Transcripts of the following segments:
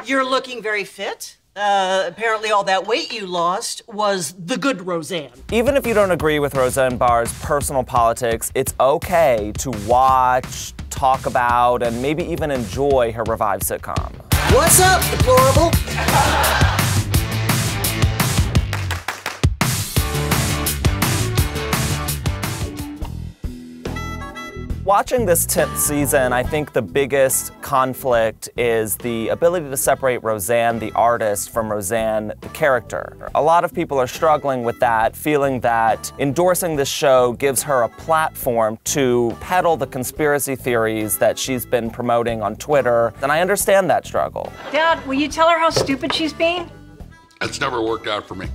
You're looking very fit. Apparently all that weight you lost was the good Roseanne. Even if you don't agree with Roseanne Barr's personal politics, it's okay to watch, talk about, and maybe even enjoy her revived sitcom. What's up, deplorable? Watching this 10th season, I think the biggest conflict is the ability to separate Roseanne, the artist, from Roseanne, the character. A lot of people are struggling with that, feeling that endorsing this show gives her a platform to peddle the conspiracy theories that she's been promoting on Twitter, and I understand that struggle. Dad, will you tell her how stupid she's being? That's never worked out for me.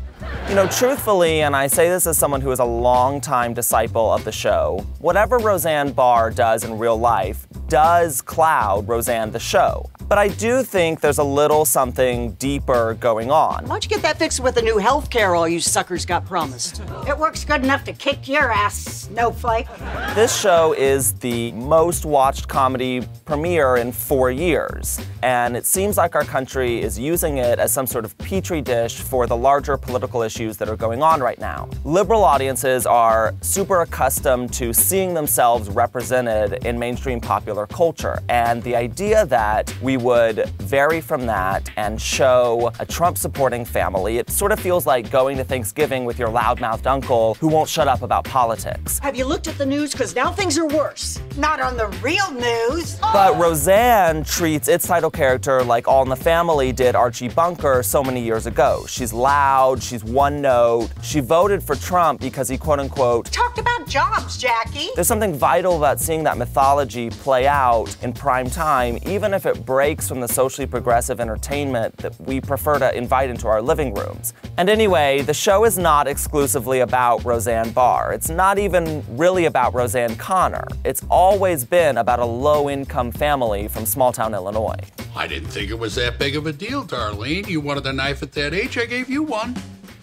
You know, truthfully, and I say this as someone who is a long-time disciple of the show, whatever Roseanne Barr does in real life does cloud Roseanne the show. But I do think there's a little something deeper going on. Why don't you get that fixed with the new health care all you suckers got promised? It works good enough to kick your ass, snowflake. This show is the most watched comedy premiere in 4 years, and it seems like our country is using it as some sort of petri dish for the larger political issues that are going on right now. Liberal audiences are super accustomed to seeing themselves represented in mainstream popular culture, and the idea that we would vary from that and show a Trump-supporting family, it sort of feels like going to Thanksgiving with your loudmouthed uncle who won't shut up about politics. Have you looked at the news? Because now things are worse. Not on the real news. But Roseanne treats its title character like All in the Family did Archie Bunker so many years ago. She's loud, she's one note. She voted for Trump because he, quote unquote, Talked about jobs, Jackie. There's something vital about seeing that mythology play out in prime time, even if it breaks from the socially progressive entertainment that we prefer to invite into our living rooms. And anyway, the show is not exclusively about Roseanne Barr. It's not even really about Roseanne Connor. It's always been about a low-income family from small-town Illinois. I didn't think it was that big of a deal, Darlene. You wanted a knife at that age, I gave you one.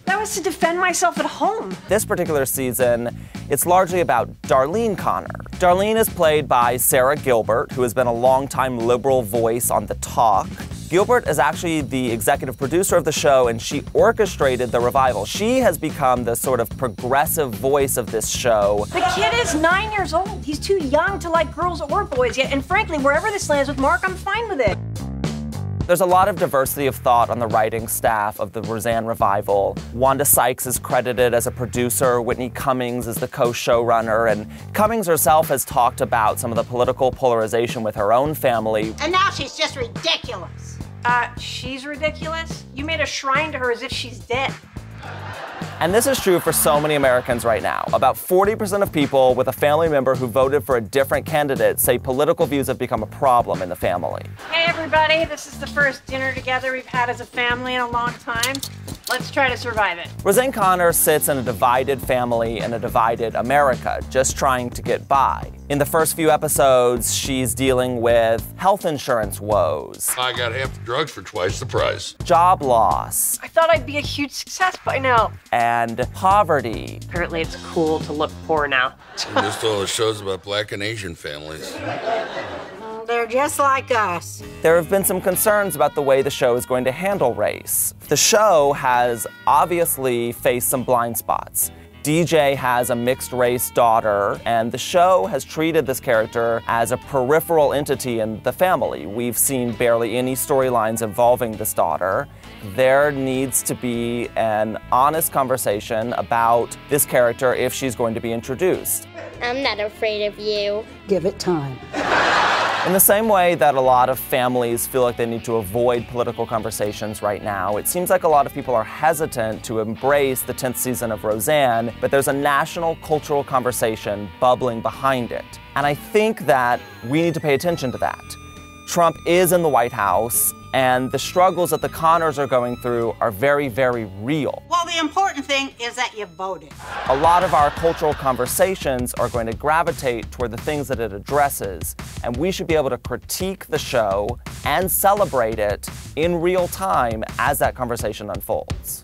That was to defend myself at home. This particular season, it's largely about Darlene Connor. Darlene is played by Sarah Gilbert, who has been a longtime liberal voice on The Talk. Gilbert is actually the executive producer of the show, and she orchestrated the revival. She has become the sort of progressive voice of this show. The kid is 9 years old. He's too young to like girls or boys yet, and frankly, wherever this lands with Mark, I'm fine with it. There's a lot of diversity of thought on the writing staff of the Roseanne revival. Wanda Sykes is credited as a producer, Whitney Cummings is the co-showrunner, and Cummings herself has talked about some of the political polarization with her own family. And now she's just ridiculous. She's ridiculous? You made a shrine to her as if she's dead. And this is true for so many Americans right now. About 40% of people with a family member who voted for a different candidate say political views have become a problem in the family. Hey everybody, this is the first dinner together we've had as a family in a long time. Let's try to survive it. Roseanne Connor sits in a divided family in a divided America, just trying to get by. In the first few episodes, she's dealing with health insurance woes. I got half the drugs for twice the price. Job loss. I thought I'd be a huge success by now. And poverty. Apparently it's cool to look poor now. I missed all the shows about Black and Asian families. They're just like us. There have been some concerns about the way the show is going to handle race. The show has obviously faced some blind spots. DJ has a mixed-race daughter, and the show has treated this character as a peripheral entity in the family. We've seen barely any storylines involving this daughter. There needs to be an honest conversation about this character if she's going to be introduced. I'm not afraid of you. Give it time. In the same way that a lot of families feel like they need to avoid political conversations right now, it seems like a lot of people are hesitant to embrace the 10th season of Roseanne, but there's a national cultural conversation bubbling behind it. And I think that we need to pay attention to that. Trump is in the White House, and the struggles that the Connors are going through are very, very real. Well, the important thing is that you voted. A lot of our cultural conversations are going to gravitate toward the things that it addresses, and we should be able to critique the show and celebrate it in real time as that conversation unfolds.